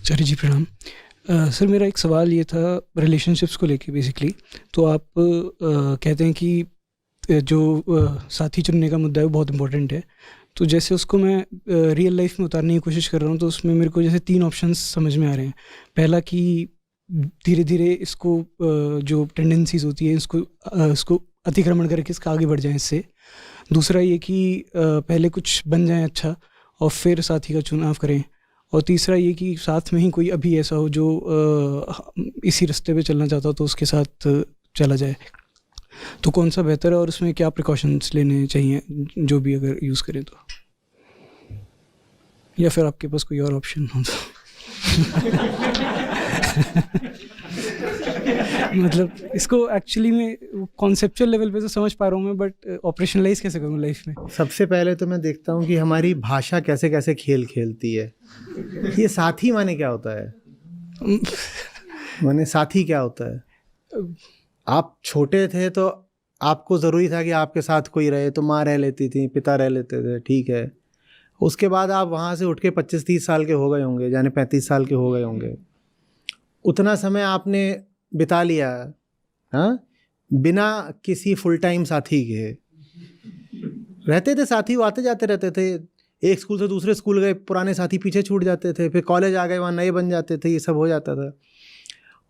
Sir जी प्रणाम। Sir मेरा एक सवाल ये था रिलेशनशिप्स को लेके बेसिकली। तो आप कहते हैं कि जो साथी चुनने का मुद्दा है वो बहुत इम्पोर्टेंट है। तो जैसे उसको मैं रियल लाइफ में उतारने की कोशिश कर रहा हूँ तो उसमें मेरे को जैसे 3 ऑप्शंस समझ में आ रहे हैं। पहला कि धीरे-धीरे इसको जो टेंडेंसीज़ होती हैं इसको अतिक्रमण करके इसका आगे बढ़ जाएँ इससे। दूसरा ये कि पहले कुछ बन जाएँ अच्छा और फिर साथी का चुनाव करें। और तीसरा ये कि साथ में ही कोई अभी ऐसा हो जो इसी रास्ते पे चलना चाहता हो तो उसके साथ चला जाए। तो कौन सा बेहतर है और उसमें क्या प्रिकॉशंस लेने चाहिए जो भी अगर यूज़ करें तो? या फिर आपके पास कोई और ऑप्शन हो तो? मतलब इसको एक्चुअली में कॉन्सेप्चुअल लेवल पे तो समझ पा रहा हूँ मैं, बट ऑपरेशनलाइज कैसे करूँ लाइफ में? सबसे पहले तो मैं देखता हूँ कि हमारी भाषा कैसे कैसे खेल खेलती है। ये साथी माने क्या होता है? माने साथी क्या होता है? आप छोटे थे तो आपको ज़रूरी था कि आपके साथ कोई रहे, तो माँ रह लेती थी, पिता रह लेते थे, ठीक है। उसके बाद आप वहाँ से उठ के 25-30 साल के हो गए होंगे, यानी 35 साल के हो गए होंगे। उतना समय आपने बिता लिया, हाँ, बिना किसी फुल टाइम साथी के। रहते थे साथी, वो आते जाते रहते थे। एक स्कूल से दूसरे स्कूल गए, पुराने साथी पीछे छूट जाते थे, फिर कॉलेज आ गए, वहाँ नए बन जाते थे, ये सब हो जाता था।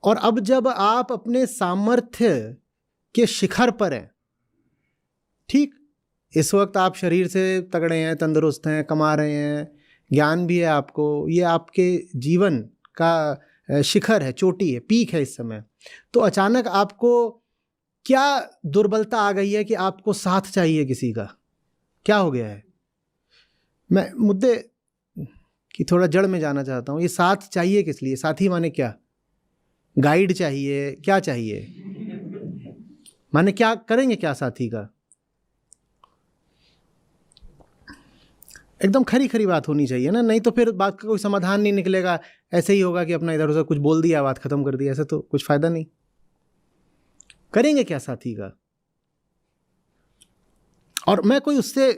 और अब जब आप अपने सामर्थ्य के शिखर पर हैं, ठीक, इस वक्त आप शरीर से तगड़े हैं, तंदुरुस्त हैं, कमा रहे हैं, ज्ञान भी है आपको, ये आपके जीवन का शिखर है, चोटी है, पीक है इस समय। तो अचानक आपको क्या दुर्बलता आ गई है कि आपको साथ चाहिए किसी का? क्या हो गया है? मैं मुद्दे की थोड़ा जड़ में जाना चाहता हूँ। ये साथ चाहिए किस लिए? साथी माने क्या? गाइड चाहिए? क्या चाहिए? माने क्या करेंगे क्या साथी का? एकदम खरी खरी बात होनी चाहिए ना, नहीं तो फिर बात का कोई समाधान नहीं निकलेगा। ऐसे ही होगा कि अपना इधर उधर कुछ बोल दिया, बात खत्म कर दी, ऐसे तो कुछ फायदा नहीं। करेंगे क्या साथी का? और मैं कोई उससे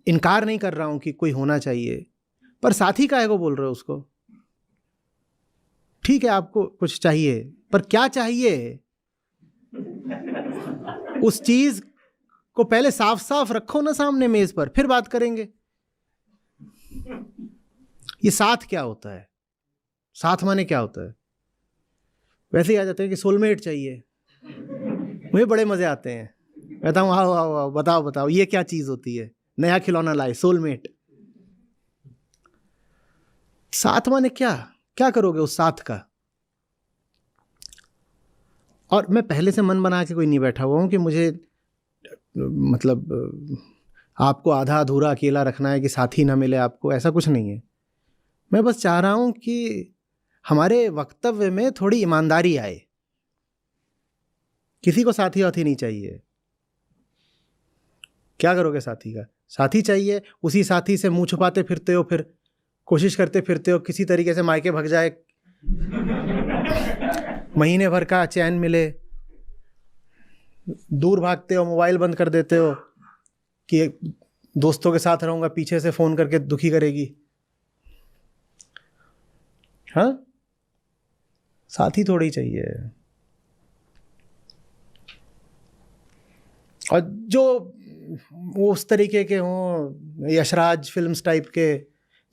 इनकार नहीं कर रहा हूं कि कोई होना चाहिए, पर साथी काहे को बोल रहे हो उसको? ठीक है, आपको कुछ चाहिए, पर क्या चाहिए? उस चीज को पहले साफ साफ रखो ना सामने मेज पर, फिर बात करेंगे। ये साथ क्या होता है? साथ माने क्या होता है? वैसे ही आ जाते हैं कि सोलमेट चाहिए। मुझे बड़े मजे आते हैं, कहता हूँ आओ आओ आओ, बताओ बताओ ये क्या चीज होती है? नया खिलौना लाए, सोलमेट। साथ माने क्या? क्या करोगे उस साथ का? और मैं पहले से मन बना के कोई नहीं बैठा हुआ हूं कि मुझे मतलब आपको आधा अधूरा अकेला रखना है कि साथी ना मिले आपको, ऐसा कुछ नहीं है। मैं बस चाह रहा हूं कि हमारे वक्तव्य में थोड़ी ईमानदारी आए। किसी को साथी वाथी नहीं चाहिए। क्या करोगे साथी का? साथी चाहिए, उसी साथी से मुंह छुपाते फिरते हो, फिर कोशिश करते फिरते हो किसी तरीके से मायके भग जाए, महीने भर का चैन मिले। दूर भागते हो, मोबाइल बंद कर देते हो कि दोस्तों के साथ रहूंगा, पीछे से फोन करके दुखी करेगी। हाँ, साथी थोड़ी चाहिए। और जो वो उस तरीके के हों, यशराज फिल्म्स टाइप के,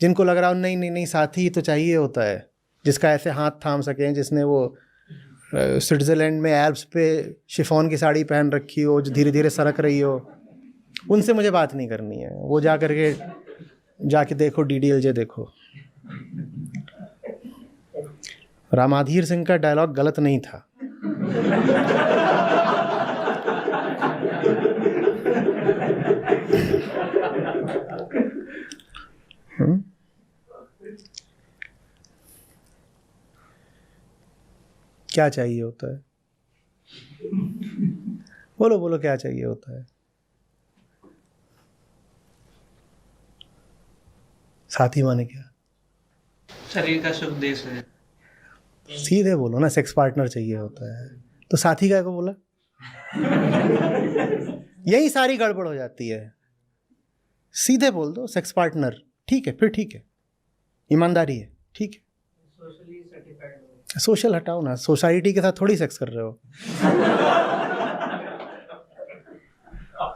जिनको लग रहा हो नहीं नहीं नहीं साथी तो चाहिए होता है, जिसका ऐसे हाथ थाम सके, जिसने वो स्विट्जरलैंड में एल्प्स पे शिफॉन की साड़ी पहन रखी हो, जो धीरे धीरे सरक रही हो, उनसे मुझे बात नहीं करनी है। वो जाके देखो DDLJ देखो। रामाधीर सिंह का डायलॉग गलत नहीं था। क्या चाहिए होता है? बोलो बोलो, क्या चाहिए होता है? साथी माने क्या? शरीर का सुख दे सके। सीधे बोलो ना, सेक्स पार्टनर चाहिए होता है। तो साथी का को बोला? यही सारी गड़बड़ हो जाती है। सीधे बोल दो सेक्स पार्टनर, ठीक है, फिर ठीक है, ईमानदारी है, ठीक है। सोशल हटाओ ना, सोसाइटी के साथ थोड़ी सेक्स कर रहे हो।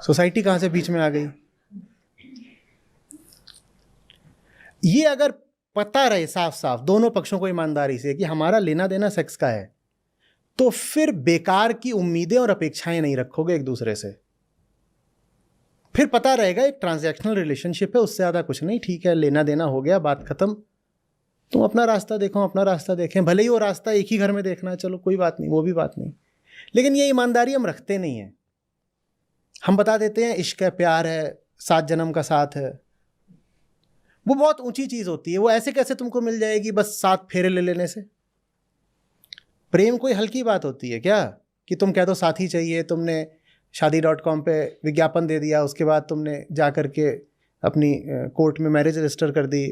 सोसाइटी कहाँ से बीच में आ गई? ये अगर पता रहे साफ साफ दोनों पक्षों को ईमानदारी से कि हमारा लेना देना सेक्स का है, तो फिर बेकार की उम्मीदें और अपेक्षाएं नहीं रखोगे एक दूसरे से। फिर पता रहेगा एक ट्रांजैक्शनल रिलेशनशिप है, उससे ज़्यादा कुछ नहीं, ठीक है, लेना देना हो गया, बात खत्म, तुम अपना रास्ता देखो, अपना रास्ता देखें, भले ही वो रास्ता एक ही घर में देखना है, चलो कोई बात नहीं, वो भी बात नहीं। लेकिन ये ईमानदारी हम रखते नहीं हैं। हम बता देते हैं इश्क है, प्यार है, 7 जन्म का साथ है। वो बहुत ऊंची चीज़ होती है, वो ऐसे कैसे तुमको मिल जाएगी बस 7 फेरे ले लेने से? प्रेम कोई हल्की बात होती है क्या कि तुम कह दो साथी चाहिए, तुमने शादी.com पे विज्ञापन दे दिया, उसके बाद तुमने जा कर के अपनी कोर्ट में मैरिज रजिस्टर कर दी,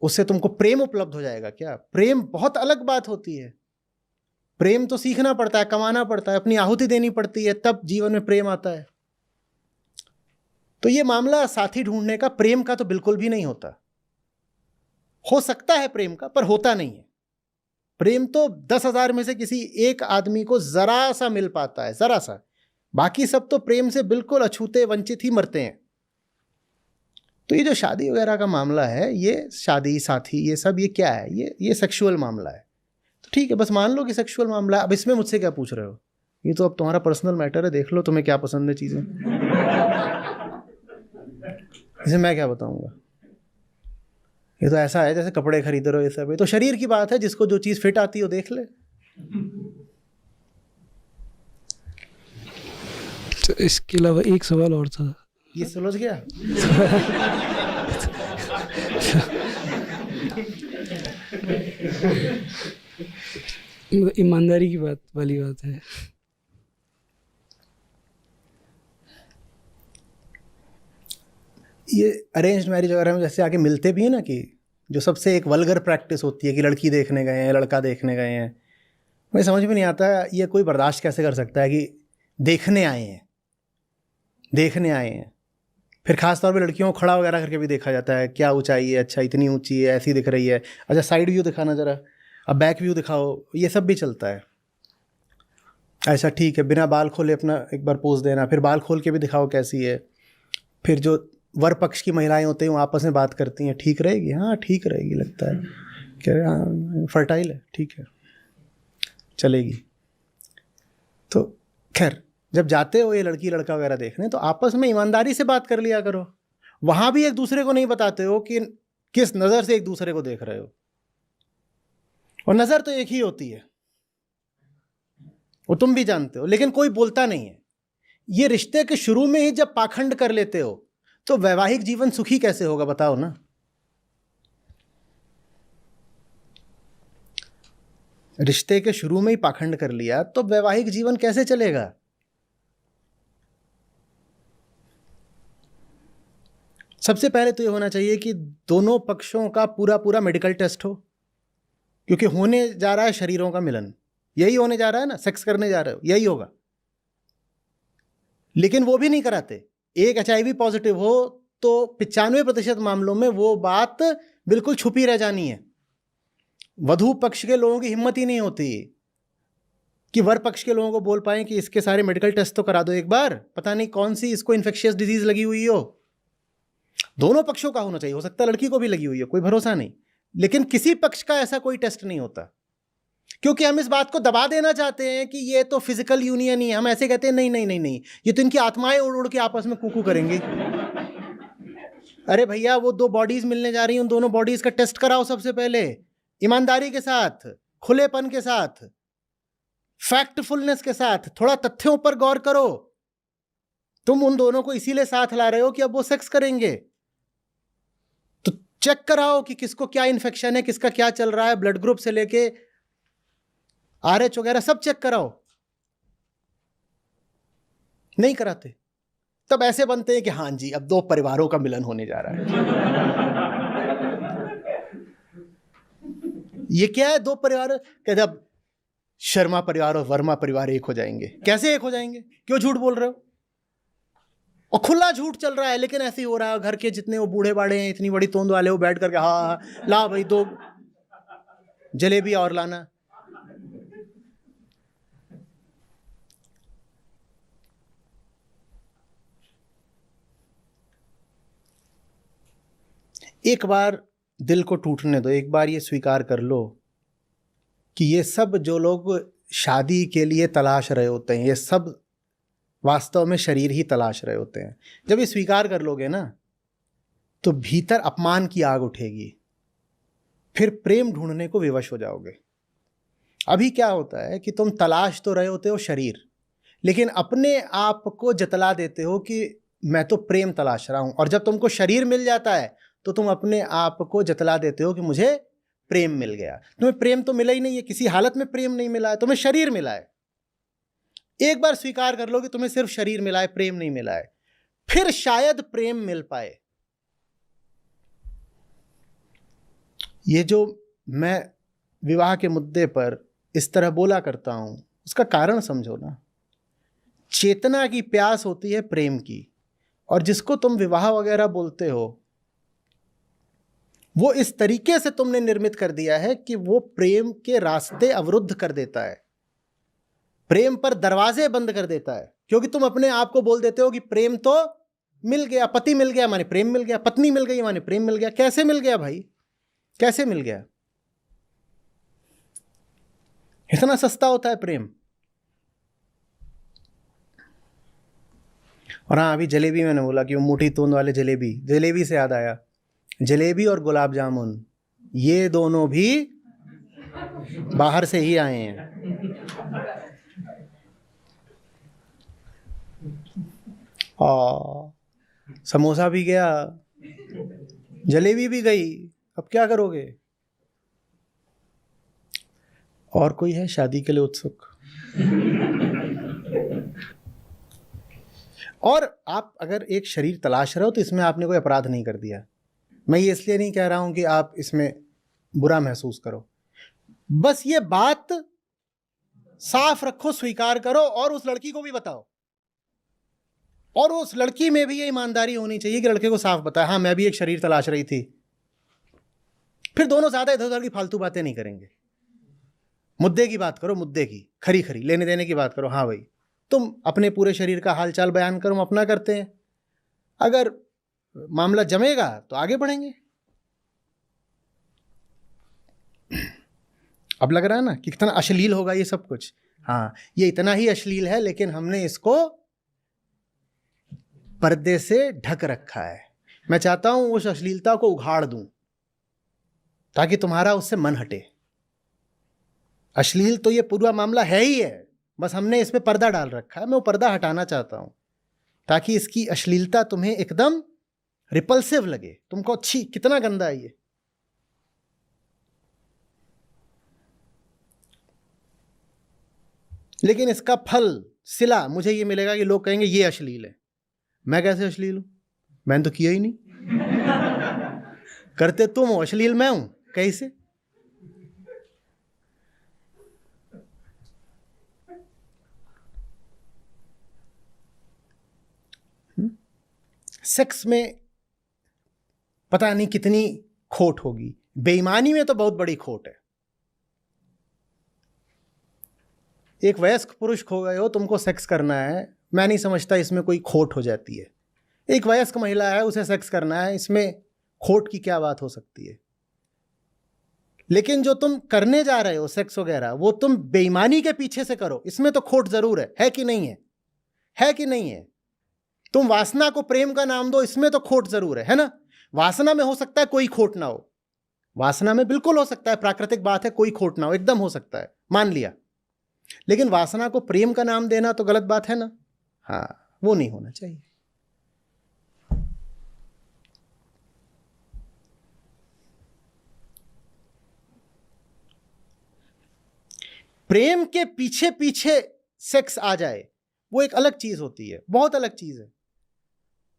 उससे तुमको प्रेम उपलब्ध हो जाएगा क्या? प्रेम बहुत अलग बात होती है। प्रेम तो सीखना पड़ता है, कमाना पड़ता है, अपनी आहुति देनी पड़ती है, तब जीवन में प्रेम आता है। तो ये मामला साथी ढूंढने का प्रेम का तो बिल्कुल भी नहीं होता। हो सकता है प्रेम का, पर होता नहीं है। प्रेम तो 10,000 में से किसी एक आदमी को जरा सा मिल पाता है, जरा सा। बाकी सब तो प्रेम से बिल्कुल अछूते वंचित ही मरते हैं। तो ये जो शादी वगैरह का मामला है, ये शादी साथी ये सब, ये क्या है? ये सेक्सुअल मामला है। तो ठीक है, बस मान लो कि सेक्सुअल मामला है। अब इसमें मुझसे क्या पूछ रहे हो? ये तो अब तुम्हारा पर्सनल मैटर है, देख लो तुम्हें क्या पसंद है चीज़ें। इसे मैं क्या बताऊंगा? ये तो ऐसा है जैसे कपड़े खरीद रहे हो, ये सब। ये तो शरीर की बात है, जिसको जो चीज़ फिट आती है वो देख ले। तो इसके अलावा एक सवाल और था। ये सुलझ गया? ईमानदारी की बात वाली बात है। ये अरेंज्ड मैरिज वगैरह में जैसे आके मिलते भी हैं ना, कि जो सबसे एक वल्गर प्रैक्टिस होती है कि लड़की देखने गए हैं, लड़का देखने गए हैं, मुझे समझ में नहीं आता ये कोई बर्दाश्त कैसे कर सकता है कि देखने आए हैं, देखने आए हैं। फिर खास तौर पे लड़कियों को खड़ा वगैरह करके भी देखा जाता है, क्या ऊंचाई है, अच्छा इतनी ऊंची है, ऐसी दिख रही है, अच्छा साइड व्यू दिखाना ज़रा, अब बैक व्यू दिखाओ, ये सब भी चलता है। ऐसा ठीक है, बिना बाल खोले अपना एक बार पोज देना, फिर बाल खोल के भी दिखाओ कैसी है। फिर जो वर पक्ष की महिलाएं होती हैं वो आपस में बात करती हैं, ठीक रहेगी, हाँ ठीक रहेगी, लगता है, कह रहे हाँ फर्टाइल है, ठीक है चलेगी। तो खैर, जब जाते हो ये लड़की लड़का वगैरह देखने, तो आपस में ईमानदारी से बात कर लिया करो। वहाँ भी एक दूसरे को नहीं बताते हो कि किस नज़र से एक दूसरे को देख रहे हो, और नज़र तो एक ही होती है, वो तुम भी जानते हो, लेकिन कोई बोलता नहीं है। ये रिश्ते के शुरू में ही जब पाखंड कर लेते हो तो वैवाहिक जीवन सुखी कैसे होगा, बताओ ना। रिश्ते के शुरू में ही पाखंड कर लिया तो वैवाहिक जीवन कैसे चलेगा? सबसे पहले तो ये होना चाहिए कि दोनों पक्षों का पूरा पूरा मेडिकल टेस्ट हो, क्योंकि होने जा रहा है शरीरों का मिलन, यही होने जा रहा है ना, सेक्स करने जा रहे हो, यही होगा। लेकिन वो भी नहीं कराते। एक HIV पॉजिटिव हो तो 95% मामलों में वो बात बिल्कुल छुपी रह जानी है। वधू पक्ष के लोगों की हिम्मत ही नहीं होती कि वर पक्ष के लोगों को बोल पाए कि इसके सारे मेडिकल टेस्ट तो करा दो एक बार, पता नहीं कौन सी इसको इन्फेक्शियस डिजीज लगी हुई हो। दोनों पक्षों का होना चाहिए, हो सकता है लड़की को भी लगी हुई हो, कोई भरोसा नहीं, लेकिन किसी पक्ष का ऐसा कोई टेस्ट नहीं होता, क्योंकि हम इस बात को दबा देना चाहते हैं कि ये तो फिजिकल यूनियन ही है। हम ऐसे कहते हैं नहीं नहीं नहीं नहीं, ये तो इनकी आत्माएं उड़ उड़ के आपस में कूकू करेंगी। अरे भैया, वो 2 बॉडीज मिलने जा रही हैं, उन दोनों बॉडीज का टेस्ट कराओ सबसे पहले, ईमानदारी के साथ, खुलेपन के साथ, फैक्टफुलनेस के साथ, थोड़ा तथ्यों पर गौर करो। तुम उन दोनों को इसीलिए साथ ला रहे हो कि अब वो सेक्स करेंगे, तो चेक कराओ कि किसको क्या इन्फेक्शन है, किसका क्या चल रहा है, ब्लड ग्रुप से लेके RH वगैरह सब चेक कराओ। नहीं कराते, तब ऐसे बनते हैं कि हाँ जी अब 2 परिवारों का मिलन होने जा रहा है। ये क्या है 2 परिवार? कहते अब शर्मा परिवार और वर्मा परिवार एक हो जाएंगे। कैसे एक हो जाएंगे? क्यों झूठ बोल रहे हो? और खुला झूठ चल रहा है, लेकिन ऐसे ही हो रहा है। घर के जितने वो बूढ़े बाड़े हैं, इतनी बड़ी तोंद वाले, वो बैठ करके हाँ ला भाई जलेबी और लाना। एक बार दिल को टूटने दो, एक बार ये स्वीकार कर लो कि ये सब जो लोग शादी के लिए तलाश रहे होते हैं, ये सब वास्तव में शरीर ही तलाश रहे होते हैं। जब ये स्वीकार कर लोगे ना, तो भीतर अपमान की आग उठेगी, फिर प्रेम ढूंढने को विवश हो जाओगे। अभी क्या होता है कि तुम तलाश तो रहे होते हो शरीर, लेकिन अपने आप को जतला देते हो कि मैं तो प्रेम तलाश रहा हूं, और जब तुमको शरीर मिल जाता है तो तुम अपने आप को जतला देते हो कि मुझे प्रेम मिल गया। तुम्हें प्रेम तो मिला ही नहीं है, किसी हालत में प्रेम नहीं मिला है, तुम्हें शरीर मिला है। एक बार स्वीकार कर लो कि तुम्हें सिर्फ शरीर मिला है, प्रेम नहीं मिला है, फिर शायद प्रेम मिल पाए। ये जो मैं विवाह के मुद्दे पर इस तरह बोला करता हूं, उसका कारण समझो ना। चेतना की प्यास होती है प्रेम की, और जिसको तुम विवाह वगैरह बोलते हो, वो इस तरीके से तुमने निर्मित कर दिया है कि वो प्रेम के रास्ते अवरुद्ध कर देता है, प्रेम पर दरवाजे बंद कर देता है। क्योंकि तुम अपने आप को बोल देते हो कि प्रेम तो मिल गया, पति मिल गया माने प्रेम मिल गया, पत्नी मिल गई माने प्रेम मिल गया। कैसे मिल गया भाई, कैसे मिल गया? इतना सस्ता होता है प्रेम। और हाँ, अभी जलेबी मैंने बोला कि वो मोटी तोंद वाले जलेबी, जलेबी से याद आया, जलेबी और गुलाब जामुन ये दोनों भी बाहर से ही आए हैं। समोसा भी गया, जलेबी भी गई, अब क्या करोगे? और कोई है शादी के लिए उत्सुक? और आप अगर एक शरीर तलाश रहे हो तो इसमें आपने कोई अपराध नहीं कर दिया। मैं ये इसलिए नहीं कह रहा हूं कि आप इसमें बुरा महसूस करो, बस ये बात साफ रखो, स्वीकार करो, और उस लड़की को भी बताओ। और उस लड़की में भी ये ईमानदारी होनी चाहिए कि लड़के को साफ बताए, हाँ मैं भी एक शरीर तलाश रही थी। फिर दोनों ज्यादा इधर उधर की फालतू बातें नहीं करेंगे, मुद्दे की बात करो, मुद्दे की खरी खरी लेने देने की बात करो। हाँ भाई, तुम अपने पूरे शरीर का हालचाल बयान करो, हम अपना करते हैं। अगर मामला जमेगा तो आगे बढ़ेंगे। अब लग रहा है ना कि कितना अश्लील होगा ये सब कुछ। हाँ, ये इतना ही अश्लील है, लेकिन हमने इसको पर्दे से ढक रखा है। मैं चाहता हूं उस अश्लीलता को उघाड़ दूं ताकि तुम्हारा उससे मन हटे। अश्लील तो ये पूरा मामला है ही है, बस हमने इस पे पर्दा डाल रखा है। मैं वो पर्दा हटाना चाहता हूं ताकि इसकी अश्लीलता तुम्हें एकदम रिपल्सिव लगे, तुमको अच्छी, कितना गंदा है ये। लेकिन इसका फल, सिला मुझे ये मिलेगा कि लोग कहेंगे ये अश्लील है। मैं कैसे अश्लील हूं? मैंने तो किया ही नहीं। करते तुम हो, अश्लील मैं हूं कैसे? सेक्स में पता नहीं कितनी खोट होगी, बेईमानी में तो बहुत बड़ी खोट है। एक वयस्क पुरुष खो गए हो, तुमको सेक्स करना है, मैं नहीं समझता इसमें कोई खोट हो जाती है। एक वयस्क महिला है, उसे सेक्स करना है, इसमें खोट की क्या बात हो सकती है? लेकिन जो तुम करने जा रहे हो सेक्स वगैरह, वो तुम बेईमानी के पीछे से करो, इसमें तो खोट जरूर है कि नहीं है? है कि नहीं है? तुम वासना को प्रेम का नाम दो, इसमें तो खोट जरूर है ना? वासना में हो सकता है कोई खोट ना हो, वासना में बिल्कुल हो सकता है, प्राकृतिक बात है, कोई खोट ना हो, एकदम हो सकता है, मान लिया। लेकिन वासना को प्रेम का नाम देना तो गलत बात है ना? हाँ, वो नहीं होना चाहिए। प्रेम के पीछे पीछे सेक्स आ जाए, वो एक अलग चीज होती है, बहुत अलग चीज है।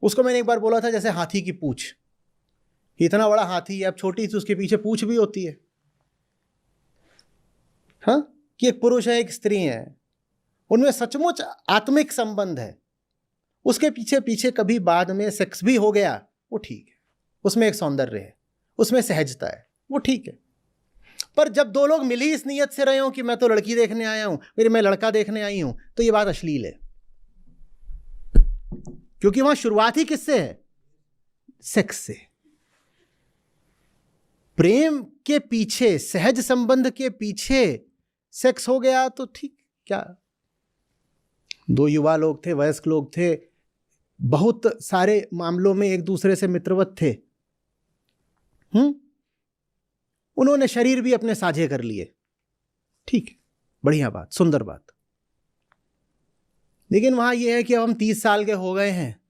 उसको मैंने एक बार बोला था जैसे हाथी की पूंछ। इतना बड़ा हाथी है, अब छोटी सी उसके पीछे पूंछ भी होती है। हाँ, कि एक पुरुष है एक स्त्री है, उनमें सचमुच आत्मिक संबंध है, उसके पीछे पीछे कभी बाद में सेक्स भी हो गया, वो ठीक है, उसमें एक सौंदर्य है, उसमें सहजता है, वो ठीक है। पर जब दो लोग मिल ही इस नीयत से रहे हो कि मैं तो लड़की देखने आया हूं, फिर मैं लड़का देखने आई हूं, तो ये बात अश्लील है, क्योंकि वहां शुरुआत ही किससे है? सेक्स से। प्रेम के पीछे, सहज संबंध के पीछे सेक्स हो गया तो ठीक, क्या? दो युवा लोग थे, वयस्क लोग थे, बहुत सारे मामलों में एक दूसरे से मित्रवत थे, उन्होंने शरीर भी अपने साझे कर लिए, ठीक है, बढ़िया बात, सुंदर बात। लेकिन वहां यह है कि अब हम 30 साल के हो गए हैं,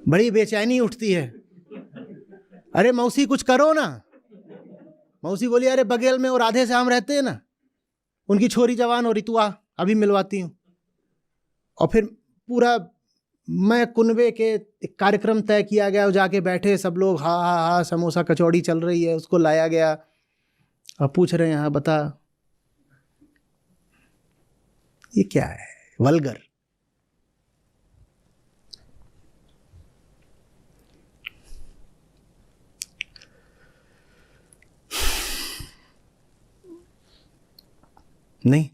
बड़ी बेचैनी उठती है, अरे मौसी कुछ करो ना। मौसी बोली, अरे बगल में और राधे श्याम रहते हैं ना, उनकी छोरी जवान हो रही, तू आ अभी मिलवाती हूं। और फिर पूरा मैं कुनबे के एक कार्यक्रम तय किया गया, जाके बैठे सब लोग, हा हा हा, समोसा कचौड़ी चल रही है, उसको लाया गया। अब पूछ रहे हैं, हाँ बता ये क्या है? वल्गर। नहीं,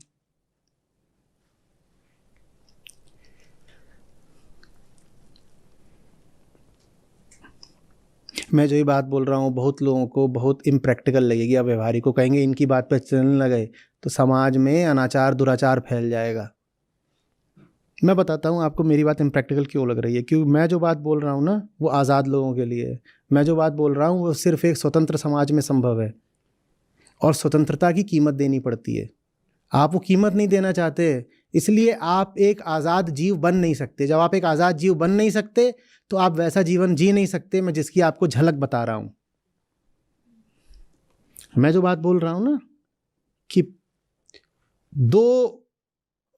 मैं जो ये बात बोल रहा हूँ बहुत लोगों को बहुत इम्प्रैक्टिकल लगेगी, अब व्यवहारिक को कहेंगे इनकी बात पे चलने लगे तो समाज में अनाचार दुराचार फैल जाएगा। मैं बताता हूँ आपको मेरी बात इम्प्रैक्टिकल क्यों लग रही है, क्योंकि मैं जो बात बोल रहा हूँ ना वो आज़ाद लोगों के लिए है। मैं जो बात बोल रहा हूँ वो सिर्फ एक स्वतंत्र समाज में संभव है, और स्वतंत्रता की कीमत देनी पड़ती है। आप वो कीमत नहीं देना चाहते, इसलिए आप एक आज़ाद जीव बन नहीं सकते। जब आप एक आज़ाद जीव बन नहीं सकते तो आप वैसा जीवन जी नहीं सकते, मैं जिसकी आपको झलक बता रहा हूँ। मैं जो बात बोल रहा हूँ ना कि दो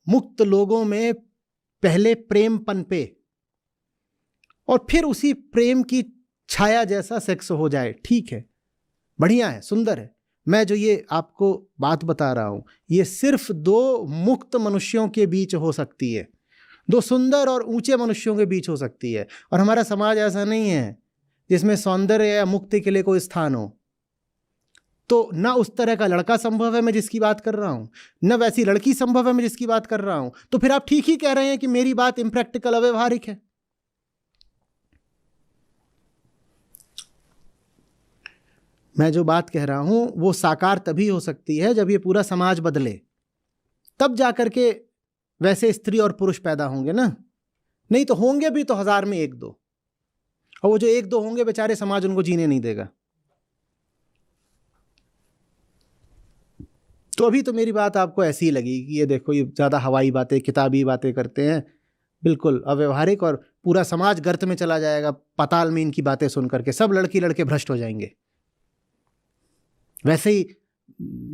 मुक्त लोगों में पहले प्रेम पनपे और फिर उसी प्रेम की छाया जैसा सेक्स हो जाए, ठीक है, बढ़िया है, सुंदर है। मैं जो ये आपको बात बता रहा हूं ये सिर्फ दो मुक्त मनुष्यों के बीच हो सकती है, दो सुंदर और ऊंचे मनुष्यों के बीच हो सकती है। और हमारा समाज ऐसा नहीं है जिसमें सौंदर्य या मुक्ति के लिए कोई स्थान हो। तो ना उस तरह का लड़का संभव है मैं जिसकी बात कर रहा हूं, न वैसी लड़की संभव है मैं जिसकी बात कर रहा हूं। तो फिर आप ठीक ही कह रहे हैं कि मेरी बात इम्प्रैक्टिकल, अव्यवहारिक है। मैं जो बात कह रहा हूं वो साकार तभी हो सकती है जब ये पूरा समाज बदले, तब जाकर के वैसे स्त्री और पुरुष पैदा होंगे ना। नहीं तो होंगे भी तो 1000 में 1-2, और वो जो 1-2 होंगे बेचारे समाज उनको जीने नहीं देगा। तो अभी तो मेरी बात आपको ऐसी ही लगी कि ये देखो ये ज़्यादा हवाई बातें, किताबी बातें करते हैं, बिल्कुल अव्यवहारिक, और पूरा समाज गर्त में चला जाएगा पाताल में इनकी बातें सुन करके, सब लड़की लड़के भ्रष्ट हो जाएंगे। वैसे ही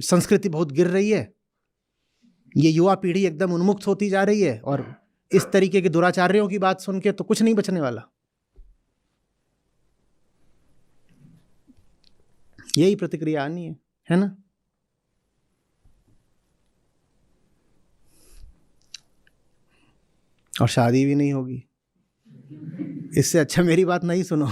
संस्कृति बहुत गिर रही है, ये युवा पीढ़ी एकदम उन्मुक्त होती जा रही है, और इस तरीके के दुराचार्यों की बात सुन के तो कुछ नहीं बचने वाला। यही प्रतिक्रिया आनी है ना। और शादी भी नहीं होगी, इससे अच्छा मेरी बात नहीं सुनो।